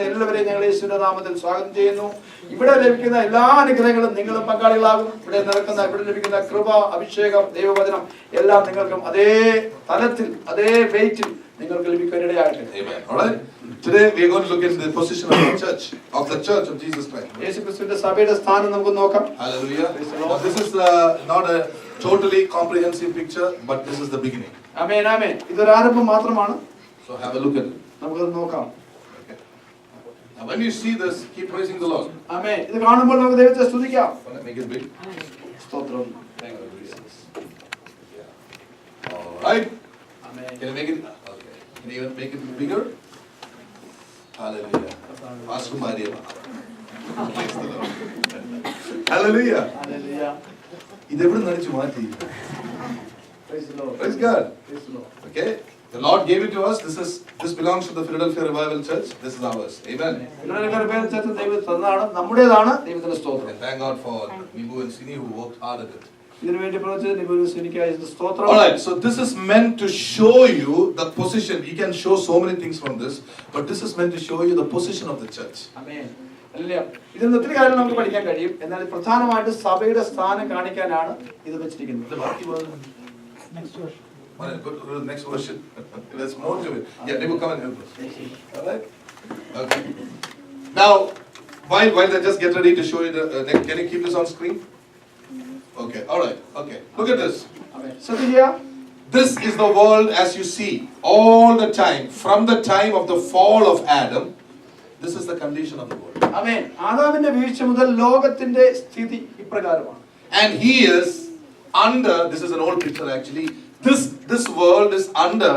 എല്ലാവരെയും ഞങ്ങൾ യേശുവിന്റെ നാമത്തിൽ സ്വാഗതം ചെയ്യുന്നു. ഇവിടെ ലഭിക്കുന്ന എല്ലാ അനുഗ്രഹങ്ങളും നിങ്ങളും പങ്കാളികളാകും. ഇവിടെ ലഭിക്കുന്ന കൃപ, അഭിഷേകം, ദൈവവചനം എല്ലാം നിങ്ങൾക്കും അതേ തലത്തിൽ അതേ വെയിറ്റിൽ നിങ്ങൾക്ക് ലഭിക്കാനിടയാകട്ടെ. Amen. All right. Today we are going to look at the position of the church of Jesus Christ. യേശുക്രിസ്തുവിന്റെ സഭയുടെ സ്ഥാനം നമുക്ക് നോക്കാം. Hallelujah. This is not a totally comprehensive picture, but this is the beginning. ആമേൻ, ആമേൻ. ഇതൊരു ആരംഭം മാത്രമാണ്. So have a look at it. നമുക്ക് നോക്കാം. Okay. Now when you see this, keep praising the Lord. ആമേൻ. ഇത് കാണുമ്പോൾ നമുക്ക് ദൈവത്തെ സ്തുതിക്കാം. Make it big. സ്തോത്രം. Thank you, Jesus. All right. Amen. Can you make it? Okay. Can you even make it bigger? Hallelujah. Pastor Maria. Praise the Lord. Hallelujah. Hallelujah. ഇത് എവിടെ നടിച്ചു മാറ്റി? Praise the Lord. Praise God. Praise the Lord. Okay. The Lord gave it to us. This belongs to the Philadelphia Revival Church. This is ours. Amen. ദൈവം തന്നതാണ്, നമ്മുടേതാണ്. ദൈവത്തിന്റെ സ്തോത്രം. And thank God for Nibu and Sini who worked hard at it. ഇതിനു വേണ്ടി പ്രവർത്തിച്ച നിബുവിനും സിനിക്കായ സ്തോത്രം. All right. So this is meant to show you the position. You can show so many things from this, but this is meant to show you the position of the church. Amen. Hallelujah. ഇതിൽ ഒത്തിരി കാര്യങ്ങൾ നമുക്ക് പഠിക്കാൻ കഴിയും. എന്നാൽ പ്രധാനമായിട്ട് സഭയുടെ സ്ഥാനം കാണിക്കാനാണ് ഇത് വെച്ചിരിക്കുന്നത്. Next verse. All right, go to the next version. There's more to it. Yeah, Nibu, come and help us. All right. Okay. Now, while they just get ready to show you the next, can you keep this on screen? Okay. All right. Okay. Look at this. ആമേൻ. ശ്രദ്ധിക്കുക. This is the world as you see all the time from the time of the fall of Adam. This is the condition of the world. ആമേൻ. ആദാമിന്റെ വീഴ്ച മുതൽ ലോകത്തിന്റെ സ്ഥിതി ഇപ്രകാരമാണ്. And he is under, this is an old picture actually, this world is under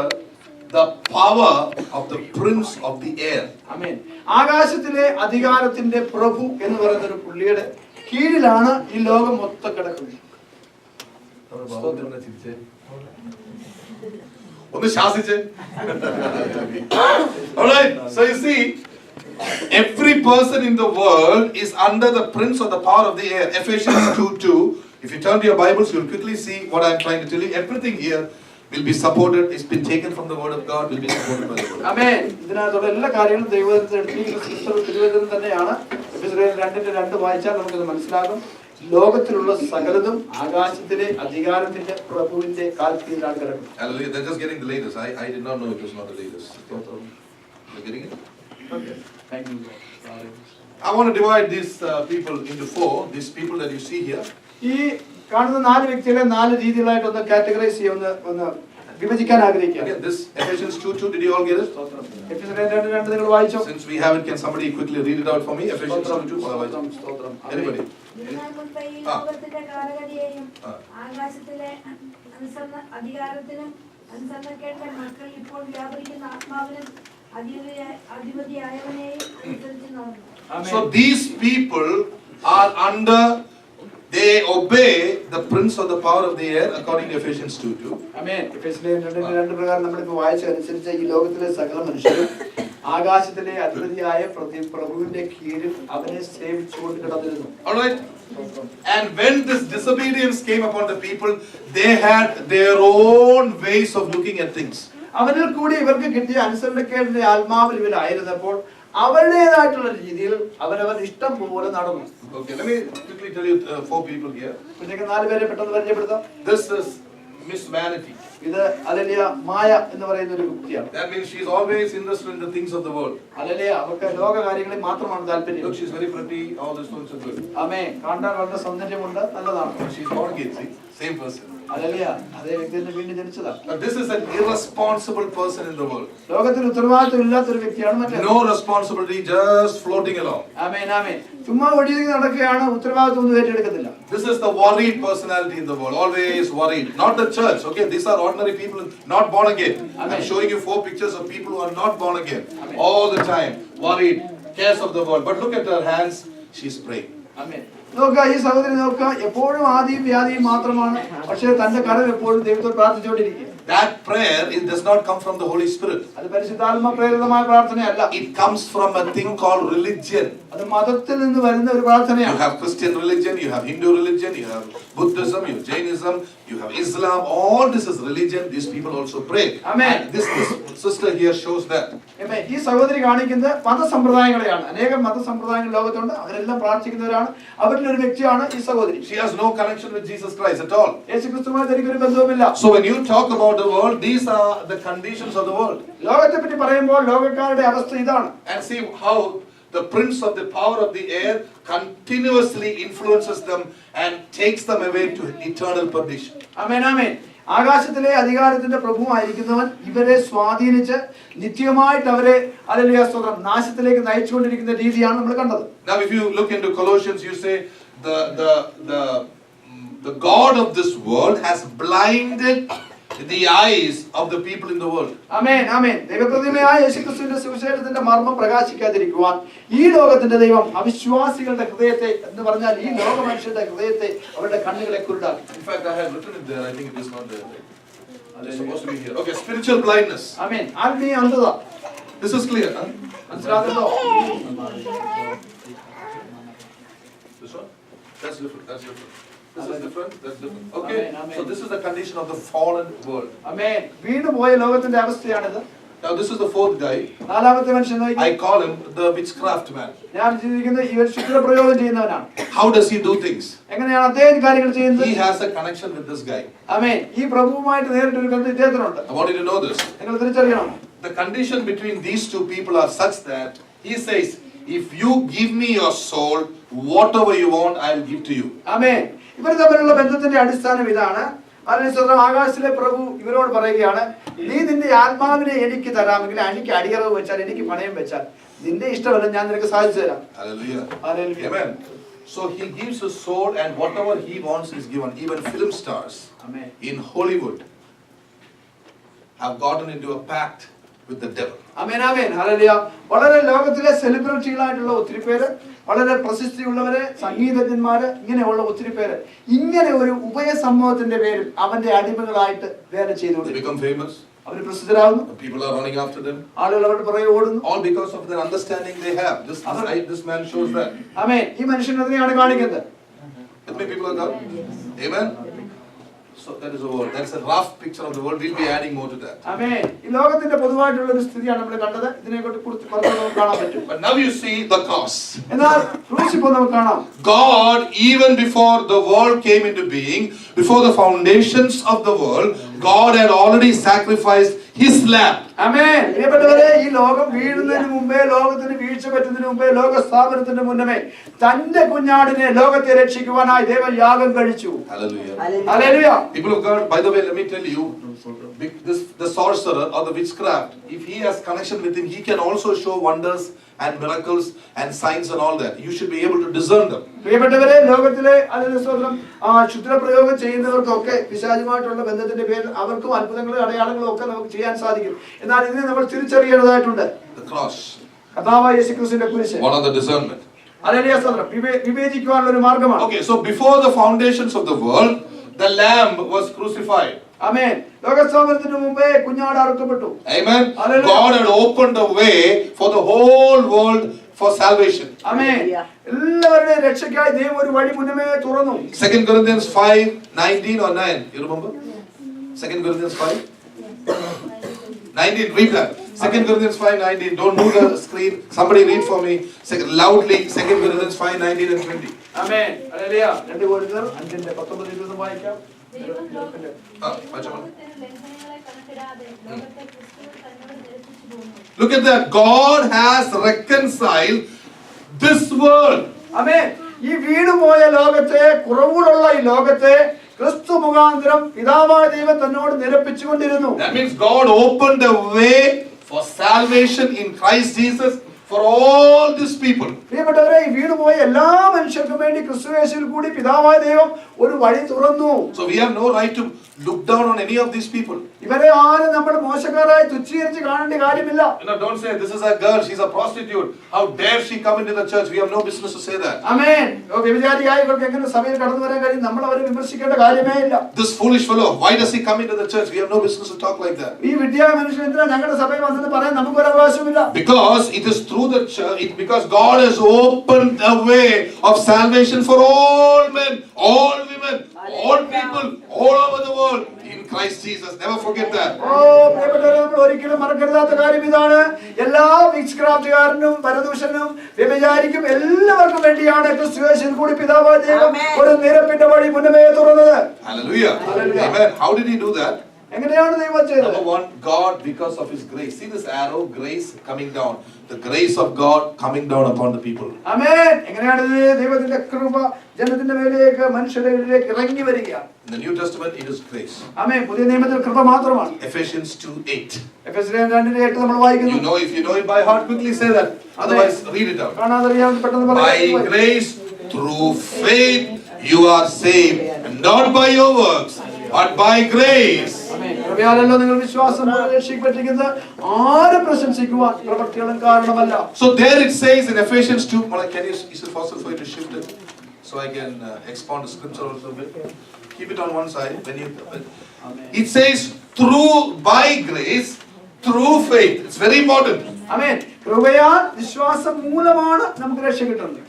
the power of the prince of the air. ആമേൻ. ആകാശത്തിലെ അധികാരത്തിന്റെ പ്രഭു എന്ന് പറയുന്ന ഒരു പുള്ളിയുടെ കീഴിലാണ് ഈ ലോകം മൊത്തം കിടക്കുന്നത്. ഒന്ന് ശാസിച്ചേ. All right. So you see, every person in the world is under the prince of the power of the air. Ephesians 2:2. If you turn to your Bibles, you'll quickly see what I'm trying to tell you. Everything here will be supported. It's been taken from the Word of God. Will be supported by the Word. ആമേൻ. ഇതിനകത്തുള്ള എല്ലാ കാര്യങ്ങളും ദൈവത്തിൽ എടുത്തിരിക്കുന്ന തിരുവചനം തന്നെയാണ്. എഫെസ്യർ 2:2 വായിച്ചാൽ നമുക്കത് മനസ്സിലാകും. ലോകത്തിലുള്ള സകലതും ആകാശത്തിലെ അധികാരത്തിന്റെ പ്രഭുവിന്റെ കാൽക്കീഴിലാണ് കിടക്കുന്നത്. Hallelujah. They're just getting the latest. I did not know it was not the latest. You're getting it? Okay. Thank you. I want to divide these people into four. These people that you see here. ഈ കാണുന്ന 4 വ്യക്തികളെ 4 രീതികളായിട്ട് ഒന്ന് categorise ചെയ്യുന്ന ഒന്ന് വിഭജിക്കാൻ ആഗ്രഹിക്കുക. Again, this Ephesians 2:2. Did you all get it? എഫെസ്യർ 2:2 നിങ്ങൾ വായിച്ചോ? Since we have it, can somebody quickly read it out for me? Ephesians 2:2. Anybody? ലോകത്തിന്റെ കാലഗതിയെയും ആകാശത്തിലെ അധികാരത്തിനും അനുസരണക്കേണ്ട മക്കൾ ഇപ്പോൾ വ്യാപരിക്കുന്ന ആത്മാവിനും അധിപതിയായവനെയും അനുസരിച്ച് നടന്നു. So these people are under, they obey the prince of the power of the air according to Ephesians 2:2. ആമേൻ. എഫെസ്യർ 2:2 പ്രകാരം നമ്മൾ ഇപ്പോൾ വായിച്ചതനുസരിച്ച് ഈ ലോകത്തിലെ സകല മനുഷ്യരും ആകാശത്തിലെ അധിപതിയായ പ്രഭുവിന്റെ കീഴിൽ അവനെ സേവിച്ചുകൊണ്ട് കിടന്നിരുന്നു. All right. And when this disobedience came upon the people, they had their own ways of looking at things. അവരിൽ കൂടി ഇവർക്ക് കിട്ടിയ അനുസരണക്കേടിന്റെ ആത്മാവിൽ ഇവരായിരുന്നപ്പോൾ അവരുടേതായിട്ടുള്ള രീതിയിൽ അവരവർ ഇഷ്ടം പോലെ നടന്നു. Okay, let me quickly tell you 4 people here. നിങ്ങൾക്ക് 4 പേരെ പെട്ടെന്ന് പരിചയപ്പെടുത്താം. This is Miss Vanity. ഇത് ഹല്ലേലൂയ മായ എന്ന് പറയുന്ന ഒരു വ്യക്തിയാണ്. That means she is always interested in the things of the world. Hallelujah. അവർക്ക് ലോക കാര്യങ്ങളിൽ മാത്രമാണ് താല്പര്യം. Look, she is very pretty. All this looks so good. ആമേൻ. കാണാൻ വളരെ സൗന്ദര്യമുണ്ട്, നല്ലതാണ്. She is born again, see? Same person. Hallelujah. അതേ വ്യക്തി തന്നെ വീണ്ടും ജനിച്ചതാണ്. Now this is an irresponsible person in the world. ലോകത്തിൽ ഉത്തരവാദിത്വം ഇല്ലാത്ത ഒരു വ്യക്തിയാണ് മറ്റേ. No responsibility, just floating along. ആമേൻ, ആമേൻ. ചുമ്മാ ഒഴുകി നടക്കുകയാണ്, ഉത്തരവാദിത്വം ഒന്നും ഏറ്റെടുക്കുന്നില്ല. This is the worried personality in the world, always worried. Not the church, okay? These are ordinary people, not born again. Amen. I'm showing you 4 pictures of people who are not born again. Amen. All the time, worried, cares of the world. But look at her hands, she's praying. ആമേൻ. നോക്കുക, ഈ സഹോദരി നോക്കുക, എപ്പോഴും ആദിയും വ്യാധിയും മാത്രമാണ്, പക്ഷേ തന്റെ കരം എപ്പോഴും ദൈവത്തോട് പ്രാർത്ഥിച്ചുകൊണ്ടിരിക്കുക. That prayer, it does not come from the Holy Spirit. അത് പരിശുദ്ധാത്മ പ്രേരിതമായ പ്രാർത്ഥനയല്ല. It comes from a thing called religion. അത് മതത്തിൽ നിന്ന് വരുന്ന ഒരു പ്രാർത്ഥനയാണ്. You have Christian religion, you have Hindu religion, you have Buddhism, you have Jainism, You have Islam, all this is religion, these people also pray. Amen. And this sister here shows that. Amen. ഈ സഹോദരി കാണിക്കുന്നത് മതസമ്പ്രദായങ്ങളെയാണ്. അനേകം മതസമ്പ്രദായങ്ങൾ ലോകത്തുണ്ട്. അവരെല്ലാം പ്രാർത്ഥിക്കുന്നവരാണ്. അവരിൽ ഒരു വ്യക്തിയാണ് ഈ സഹോദരി. She has no connection with Jesus Christ at all. യേശുക്രിസ്തുവുമായി തനിക്ക് ഒരു ബന്ധവുമില്ല. So when you talk about the world, these are the conditions of the world. ലോകത്തെ പറ്റി പറയുമ്പോൾ ലോകക്കാരുടെ അവസ്ഥ ഇതാണ്. And see how the prince of the power of the air continuously influences them and takes them away to eternal perdition. ആമേൻ ആമേൻ. ആകാശത്തിലെ അധികാരത്തിന്റെ പ്രഭുവായിരിക്കുന്നവൻ ഇവരെ സ്വാധീനിച്ച് നിത്യമായിട്ട് അവരെ hallelujah സ്തോത്രം നാശത്തിലേക്ക് നയിച്ചുകൊണ്ടിരിക്കുന്ന രീതിയാണ് നമ്മൾ കണ്ടത്. Now if you look into Colossians, you say the god of this world has blinded the eyes of the people in the world. ആമേൻ ആമേൻ. ദൈവപ്രതിമയായ യേശുക്രിസ്തുവിന്റെ സുവിശേഷത്തിന്റെ മർമ്മം പ്രകാശിക്കാതിരിക്കുവാൻ ഈ ലോകത്തിന്റെ ദൈവം അവിശ്വാസികളുടെ ഹൃദയത്തെ എന്ന് പറഞ്ഞാൽ ഈ ലോക മനുഷ്യരുടെ ഹൃദയത്തെ അവരുടെ കണ്ണുകളെ കുരുടാക്കി. In fact, I have written it there. I think it is not there. It's supposed to be here. Okay, spiritual blindness. ആമേൻ. ആത്മീയ അന്ധത. This is clear, huh? മനസ്സിലാകുന്നുണ്ടോ? This one? That's different. That's different. This is different. That's different. Okay. Amen, amen. So this is the condition of the fallen world. ആമേൻ. വീണുപോയ ലോകത്തിന്റെ അവസ്ഥയാണിത്. Now this is the fourth guy. നാലാമത്തെ മനുഷ്യൻ നോക്കി. I call him the witchcraft man. ഞാൻ ചിന്തിക്കുന്നത് ഇവർ ശുദ്രപ്രയോഗം ചെയ്യുന്നവനാണ്. How does he do things? എങ്ങനെയാണ് അദ്ദേഹം കാര്യങ്ങൾ ചെയ്യുന്നത്? He has a connection with this guy. ആമേൻ. ഈ പ്രഭുവുമായിട്ട് നേരിട്ട് ഒരു ബന്ധം ഇദ്ദേഹത്തിനുണ്ട്. I want you to know this. നിങ്ങൾ തിരിച്ചറിയണം. The condition between these two people are such that he says, if you give me your soul, whatever you want, I will give to you. ആമേൻ. ഇവർ തമ്മിലുള്ള ബന്ധത്തിന്റെ അടിസ്ഥാനം ഇതാണ്. അതിനുശേഷം ആകാശത്തിലെ പ്രഭു ഇവരോട് പറയുകയാണ്, നീ നിന്റെ ആത്മാവിനെ എനിക്ക് തരാമെങ്കിൽ എനിക്ക് അടിയറവ് വെച്ചാൽ എനിക്ക് പണയം വെച്ചാൽ നിന്റെ ഇഷ്ടമല്ല ഞാൻ നിനക്ക് സാധിച്ചു തരാം. Hallelujah. Hallelujah. Amen. So he gives his soul and whatever he wants is given. Even film stars amen. in Hollywood have gotten into a pact with the devil. Amen amen. Hallelujah. വളരെ ലോകത്തിലെ സെലിബ്രിറ്റികളായിട്ടുള്ള ഒത്തിരി പേര്, വളരെ പ്രശസ്തിയുള്ളവര്, സംഗീതജ്ഞന്മാര്, ഇങ്ങനെയുള്ള ഒത്തിരി പേര് ഇങ്ങനെ ഒരു ഉഭയസമ്മതത്തിന്റെ പേരിൽ അവന്റെ അടിമകളായിട്ട് വേല They ചെയ്തുകൊണ്ട് become famous. Our പ്രസിദ്ധരാകുന്നു. People are running after them. ആളുകൾ അവരുടെ പുറകെ ഓടുന്നു. All because of the understanding they have. This man shows that. ആമേൻ. ഈ മനുഷ്യൻ അതിനെയാണ് കാണിക്കുന്നത്. With me, people of God? Amen? So that is a word. That's a rough picture of the world. We'll be adding more to that. ആമേൻ. ഈ ലോകത്തിന്റെ പൊതുവായിട്ടുള്ള ഒരു സ്ഥിതിയാണ് നമ്മൾ കണ്ടത്. ഇതിനെക്കുറിച്ച് കുറച്ച് നമുക്ക് കാണാൻ പറ്റും. But now you see the cross. എന്നാൽ ക്രൂശ് ഇപ്പോൾ നമുക്ക് കാണാം. God, even before the world came into being, before the foundations of the world, God had already sacrificed His lamb. ആമേൻ. പ്രിയപ്പെട്ടവരെ, ഈ ലോകം വീഴുന്നതിന് മുമ്പേ, ലോകത്തിന് വീഴ്ച പറ്റുന്നതിന് മുമ്പേ, ലോക സ്ഥാപനത്തിന് മുന്നമേ തന്റെ കുഞ്ഞാടിനെ ലോകത്തെ രക്ഷിക്കുവാനായി ദൈവം യാഗം കഴിച്ചു. Hallelujah. Hallelujah. People of God, by the way, let me tell you, the sorcerer or the witchcraft, if he has connection with him, he can also show wonders and miracles and signs and all that. You should be able to discern them. പ്രിയപ്പെട്ടവരെ, ലോകത്തിലെ അതിനുശേഷം ക്ഷുദ്രപ്രയോഗം ചെയ്യുന്നവർക്കൊക്കെ പിശാചുമായിട്ടുള്ള ബന്ധത്തിന്റെ പേരിൽ അവർക്കും അത്ഭുതങ്ങളും അടയാളങ്ങളും ഒക്കെ നമുക്ക് ചെയ്യാൻ സാധിക്കും. എന്നാൽ ഇതിനെ നമ്മൾ തിരിച്ചറിയേണ്ടതായിട്ടുണ്ട്. The cross. കർത്താവായ യേശുക്രിസ്തുവിന്റെ കുരിശ്. One of the discernment. Hallelujah സ്തോത്രം. വിവേചിക്കുവാനുള്ള ഒരു മാർഗ്ഗമാണ്. Okay, so before the foundations of the world, the lamb was crucified. ആമേൻ. ലോകസ്ഥാപനത്തിന് മുമ്പേ കുഞ്ഞാട് അറുക്കപ്പെട്ടു. Amen. Hallelujah. God had opened a way for the whole world for salvation. ആമേൻ. എല്ലാവരുടെയും രക്ഷയ്ക്കായി ദൈവം ഒരു വഴി മുന്നമേ തുറന്നു. 2 Corinthians 5:19 or 9. You remember? 2 Corinthians 5:19. Read that. 2 Corinthians 5:19. Don't move the screen. Somebody read for me. Loudly. 2 Corinthians 5:19 and 20. Amen. Hallelujah. 2 കൊരിന്ത്യർ 5:19 വായിക്കാം. ദൈവം ലോകത്തിന് ലംഘനങ്ങളെ കണക്കിടാതെ ലോകത്തെ ക്രിസ്തുവിൽ തന്നോട് നിരസിച്ചു പോകുന്നു. Look at that. God has reconciled this world. ആമേൻ. ഈ വീണുപോയ ലോകത്തെ, കുറവുകളുള്ള ഈ ലോകത്തെ ക്രിസ്തു മുഖാന്തരം പിതാവായ ദൈവം തന്നോട് നിരപ്പിച്ചുകൊണ്ടിരുന്നു. That means God opened a way for salvation in Christ Jesus for all these people. പ്രിയപ്പെട്ടവരെ, ഈ വീണുപോയ എല്ലാ മനുഷ്യർക്കും വേണ്ടി ക്രിസ്തു യേശുവിൽ കൂടി പിതാവായ ദൈവം ഒരു വഴി തുറന്നു. So we have no right to look down on any of these people. ഇവരെ ആരും നമ്മൾ മോശക്കാരായി തുച്ഛീകരിച്ച് കാണേണ്ട കാര്യമില്ല. Don't say this is a girl, she's a prostitute. How dare she come into the church? We have no business to say that. ആമേൻ. വ്യഭിചാരിയായ ഇവർക്ക് എങ്ങനെ സഭയിൽ കടന്നു വരാൻ കഴിയും? നമ്മൾ അവരെ വിമർശിക്കേണ്ട കാര്യമേ ഇല്ല. This foolish fellow, why does he come into the church? We have no business to talk like that. ഈ വിദ്യായ മനുഷ്യൻ എന്തിനാ ഞങ്ങളുടെ സഭയിൽ വന്നെന്ന് പറയാൻ നമുക്കൊരു അവകാശമില്ല. Because it is through the church, because God has opened a way of salvation for all men, all women, All people all over the world in Christ Jesus. Never forget that. ഓ പ്രിയപ്പെട്ടവരെ, നമ്മൾ ഒരിക്കലും മറക്കരുതാത്ത കാര്യം ഇതാണ്. എല്ലാ വിക്സ്ക്രാഫ്റ്റുകാരനും പരദൂഷനും വ്യഭിചാരിക്കും എല്ലാവർക്കും വേണ്ടിയാണ് ക്രിസ്തുയേശുവിൽ കൂടി പിതാവായ ദൈവം ഒരു നിരപ്പിന്റെ വഴി മുന്നമേ തുറന്നത്. Hallelujah. Amen. How did he do that? എങ്ങനെയാണ് ദൈവം ചെയ്തത്? Number one, God, because of His grace. See this arrow, grace coming down. The grace of God coming down upon the people. ആമേൻ. എങ്ങനെയാണ് ദൈവത്തിന്റെ കൃപ ജനത്തിന്റെ മേലേക്ക് മനുഷ്യരുടെ മേലേക്ക് ഇറങ്ങി വരിക? In the New Testament, it is grace. ആമേൻ. പുതിയ നിയമത്തിൽ കൃപ മാത്രമാണ്. Ephesians 2:8. എഫെസ്യർ 2:8 നമ്മൾ വായിക്കുന്നു. If you know it by heart, quickly say that. Otherwise, read it out. കാണാതറിയാൻ പെട്ടെന്ന് By പറയാം. grace, through faith, you are saved, not by your works, but by grace. ആമേൻ. കൃപയാലല്ലോ നിങ്ങൾ വിശ്വാസം മൂലം രക്ഷിക്കപ്പെട്ടിരിക്കുന്നത്, ആരും പ്രശംസിക്കുവാൻ പ്രവൃത്തികളും കാരണമല്ല. So there it says in Ephesians 2. Can you? Is it possible for you to shift it so I can expand the scripture a little bit? Keep it on one side. It says by grace, through faith. It's very important. ആമേൻ. കൃപയാൽ വിശ്വാസം മൂലമാണ് നമുക്ക് രക്ഷ കിട്ടുന്നത്.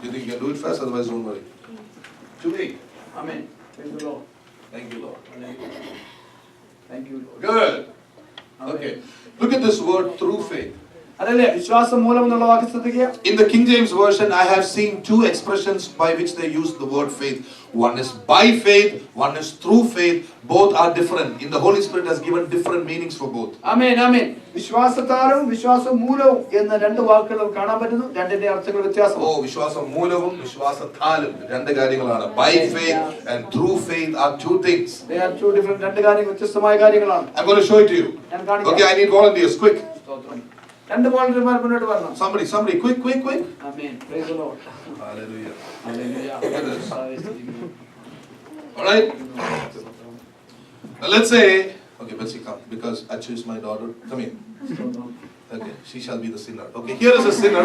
You think you can do it fast? Otherwise, don't worry. 2:8. Amen. Praise the Lord. Thank you, Lord. Thank you, Lord. Good. Okay. Look at this word, through faith. അതല്ലേ വിശ്വാസം മൂലം എന്നുള്ള വാക്ക് ശ്രദ്ധിക്കുക. In the King James Version, I have seen two expressions by which they use the word faith. One is by faith, one is through faith. Both are different. In the Holy Spirit has given different meanings for both. ആമേൻ ആമേൻ. വിശ്വാസത്താലും വിശ്വാസം മൂലവും എന്ന രണ്ട് വാക്കുകൾ കാണാൻ പറ്റുന്നു. രണ്ടിന്റെ അർത്ഥങ്ങൾ വ്യത്യാസമാണ്. Oh, വിശ്വാസം മൂലവും വിശ്വാസത്താലും രണ്ട് കാര്യങ്ങളാണ്. By faith and through faith are two things. They are two different രണ്ട് കാര്യങ്ങൾ, വ്യത്യസ്തമായ കാര്യങ്ങളാണ്. I'm going to show it to you. ഞാൻ കാണിക്കാം. Okay, I need volunteers. Quick. സ്തോത്രം. രണ്ട് വോളണ്ടിയർമാർ മുന്നോട്ട് വരണം. Somebody, quick. Amen. Praise the Lord. Hallelujah. Hallelujah. Look at this. All right. Now let's say, okay, Betsy, come, because I choose my daughter. Come here. Okay, she shall be the sinner. Okay, here is a sinner.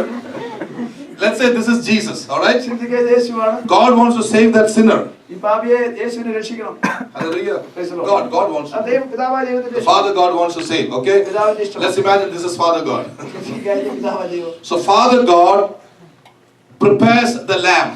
Let's say this is Jesus. All right. ചിന്തിക്കുക, യേശുവാണ്. God wants to save that sinner. ഈ പാപിയെ യേശുവിനെ രക്ഷിക്കണം. Hallelujah. Praise the Lord. God wants to. ദൈവം പിതാവായ ദൈവത്തിന്റെ The Father God wants to save. Okay. Let's imagine this is Father God. പിതാവായ ദൈവം. So Father God prepares the lamb.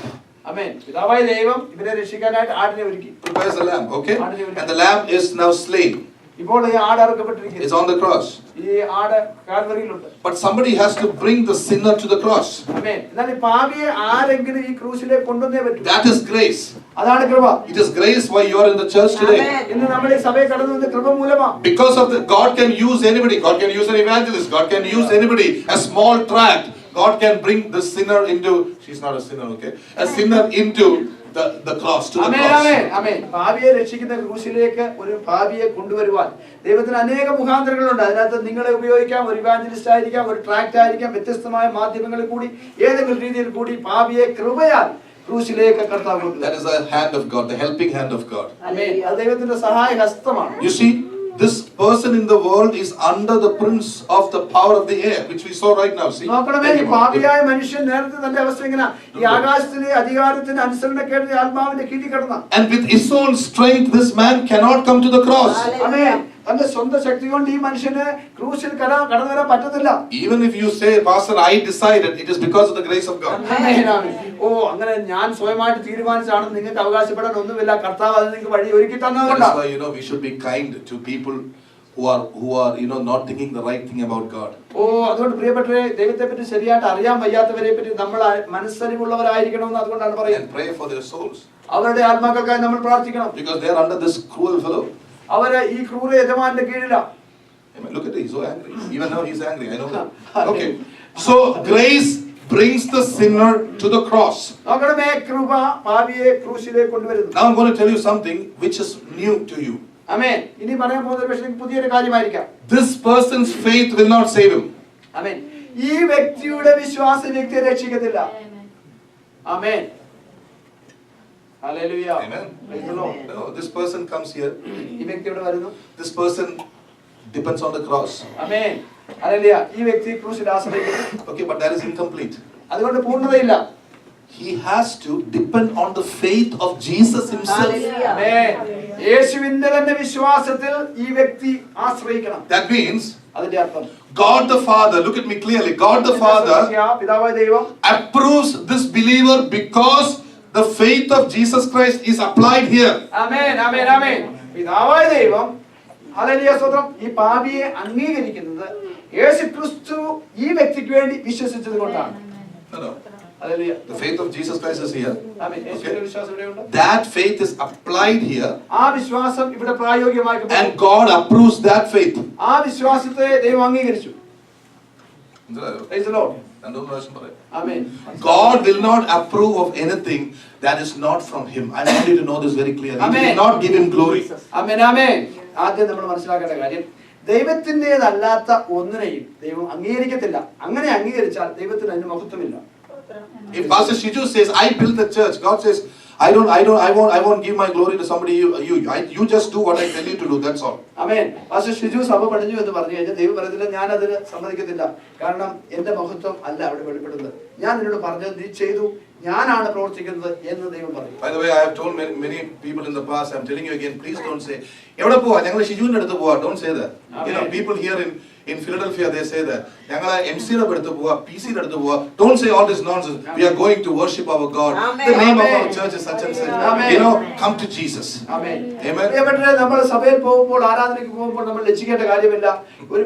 ആമേൻ. പിതാവായ ദൈവം ഇവരെ രക്ഷിക്കാനായിട്ട് ആടിനെ ഒരുക്കി. Prepares the lamb. Okay. And the lamb is now slain. ഇപ്പോൾ ഈ ആട് അറുക്കപ്പെട്ടിരിക്കുന്നു. It's on the cross. ഈ ആട് കാൽവരിയിലുണ്ട്. But somebody has to bring the sinner to the cross. ആമേൻ. എന്നാൽ ഈ പാപിയെ ആരെങ്കിലും ഈ ക്രൂശിലേക്ക് കൊണ്ടുവന്നേ പറ്റൂ. That is grace. അതാണ് കൃപ. It is grace why you are in the church today. ഇന്ന് നമ്മുടെ ഈ സഭയിൽ കടന്നു വന്ന കൃപ മൂലമാണ്. Because of the God can use anybody. God can use an evangelist. God can use anybody. A small tract. God can bring the sinner into. She's not a sinner, okay? A sinner into the cross, to the amen cross. ആമേൻ ആമേൻ. പാപിയെ രക്ഷിക്കുന്ന ക്രൂശിലേക്ക് ഒരു പാപിയെ കൊണ്ടുവരുവാൻ ദൈവത്തിന് അനേക മുഖാന്തരങ്ങളുണ്ട്. അതിനകത്ത് നിങ്ങളെ ഉപയോഗിക്കാം, ഒരു ഇവാഞ്ചലിസ്റ്റ് ആയിരിക്കാം, ഒരു ട്രാക്ട് ആയിരിക്കാം, വ്യത്യസ്തമായ മാധ്യമങ്ങളിൽ കൂടി ഏതെങ്കിലും രീതിയിൽ കൂടി പാപിയെ കൃപയാൽ ക്രൂശിലേക്ക് കർത്താവ് കൊണ്ടുവരും. That is the hand of God, the helping hand of God. ആമേൻ. അത് ദൈവത്തിന്റെ സഹായ ഹസ്തമാണ്. You see, this person in the world is under the prince of the power of the air, which we saw right now. See? നോക്കണമേ, ഈ പാപിയായ മനുഷ്യൻ നേരത്തെ തന്റെ അവസ്ഥ ഇങ്ങനെ ഈ ആകാശത്തിലെ അധികാരത്തിന് അനുസരണക്കേട് ആത്മാവിന്റെ കീഴിൽ കിടന്ന. And with his own strength, this man cannot come to the cross. ആമേൻ. തന്റെ സ്വന്തം ശക്തി കൊണ്ട് ഈ മനുഷ്യന് ക്രൂശിൽ കടന്നു വരാൻ പറ്റത്തില്ല. Even if you say, Pastor, I decided, it is because of the grace of God. ആമേൻ ആമേൻ. ഓ, അങ്ങനെ ഞാൻ സ്വയമായിട്ട് തീരുമാനിച്ചാണെന്ന് നിങ്ങൾക്ക് അവകാശപ്പെടാൻ ഒന്നുമില്ല. കർത്താവ് അത് നിങ്ങൾക്ക് വഴി ഒരുക്കി That തന്നതുകൊണ്ടാണ്. is why we should be kind to people who are not thinking the right thing about God. ഓ, അതുകൊണ്ട് പ്രിയപ്പെട്ടവരെ, ദൈവത്തെ പറ്റി ശരിയായിട്ട് അറിയാൻ വയ്യാത്തവരെ പറ്റി നമ്മൾ മനസ്സരിവുള്ളവരായിരിക്കണമെന്ന് അതുകൊണ്ടാണ് പറയുന്നത്. And pray for their souls. അവരുടെ ആത്മാക്കൾക്കായി നമ്മൾ പ്രാർത്ഥിക്കണം. Because they are under this cruel fellow. അവര് ഈ ക്രൂര യജമാന്റെ കീഴിലാണ്. Amen. Look at it, he's so angry. Even now he's angry, I know that. Okay. So grace brings the sinner to the cross. നോക്കണമേ, കൃപ പാപിയെ ക്രൂശിലേക്ക് കൊണ്ടുവരുന്നു. Now I'm going to tell you something which is new to you. ആമേൻ. ഇനി പറയാൻ പോകുന്ന പക്ഷേ പുതിയൊരു കാര്യമായിരിക്കാം. This person's faith will not save him. ആമേൻ. ഈ വ്യക്തിയുടെ വിശ്വാസം വ്യക്തിയെ രക്ഷിക്കത്തില്ല. ആമേൻ. Hallelujah. Amen. Praise the Lord. No, this person comes here. ഈ വ്യക്തി ഇവിടെ വരുന്നു. This person depends on the cross. Amen. Hallelujah. ഈ വ്യക്തി ക്രൂശിൽ ആശ്രയിക്കുന്നു. Okay, but that is incomplete. അതുകൊണ്ട് പൂർണ്ണതയില്ല. He has to depend on the faith of Jesus himself. ആമേൻ. യേശുവിന്റെ തന്നെ വിശ്വാസത്തിൽ ഈ വ്യക്തി ആശ്രയിക്കണം. That means അതിന്റെ അർത്ഥം God the Father, look at me clearly, God the Father പിതാവായ ദൈവം approves this believer because the faith of Jesus Christ is applied here. ആമേൻ ആമേൻ ആമേൻ. പിതാവായ ദൈവം ഹല്ലേലൂയ സ്തോത്രം ഈ പാപിയെ അംഗീകരിക്കുന്നത് യേശുക്രിസ്തു ഈ വ്യക്തിക്ക് വേണ്ടി വിശ്വസിച്ചത് കൊണ്ടാണ്. No, no. Hallelujah. The faith of Jesus Christ is here. ആമേൻ. യേശുവിന്റെ വിശ്വാസം ഇവിടെയുണ്ട്. That faith is applied here, ആ വിശ്വാസം ഇവിടെ പ്രായോഗികമാക്കപ്പെട്ടു. and God approves that faith. ആ വിശ്വാസത്തെ ദൈവം അംഗീകരിച്ചു. Praise the Lord. Amen. God will not approve of anything that is not from Him. I want you to know this very clearly. He will not give Him glory. ആമേൻ ആമേൻ. ആദ്യം നമ്മൾ മനസ്സിലാക്കേണ്ട കാര്യം ദൈവത്തിൻ്റെതല്ലാത്ത ഒന്നിനെയും ദൈവം അംഗീകരിക്കത്തില്ല. അങ്ങനെ അംഗീകരിച്ചാൽ ദൈവത്തിന് അതിന് മഹത്വമില്ല. If Pastor Shiju says, I built the church, God says, I won't give my glory to somebody. You just do what I tell you to do. That's all. Amen. Pastor Shiju സഭ പണിഞ്ഞു എന്ന് പറഞ്ഞു കഴിഞ്ഞാൽ ദൈവം പറയത്തില്ല ഞാൻ അതിന് സമ്മതിക്കത്തില്ല. കാരണം എന്റെ മഹത്വം അല്ല അവിടെ വെളിപ്പെടുന്നത്. ഞാൻ നിന്നോട് പറഞ്ഞത് നീ ചെയ്തു, ഞാനാണ് പ്രവർത്തിക്കുന്നത് എന്ന് ദൈവം പറയും. By the way, I have told many people in the past, I'm telling you again, please don't say, എവിടെ പോവാ ഞങ്ങൾ ഷിജുവിന്റെ അടുത്ത് പോവാ. Don't say that. You know, people here in Philadelphia, they say that ഞങ്ങൾ MC-യുടെ അടുത്ത് പോവാ, PC-യുടെ അടുത്ത് പോവാ. Don't say all this nonsense. We are going to worship our God. The name of our church is such and such. You know, come to Jesus. Amen. Amen. നമ്മൾ സഭയിൽ പോകുമ്പോൾ ആരാധനയ്ക്ക് പോകുമ്പോൾ നമ്മൾ ലജ്ജിക്കേണ്ട കാര്യമില്ല. ഒരു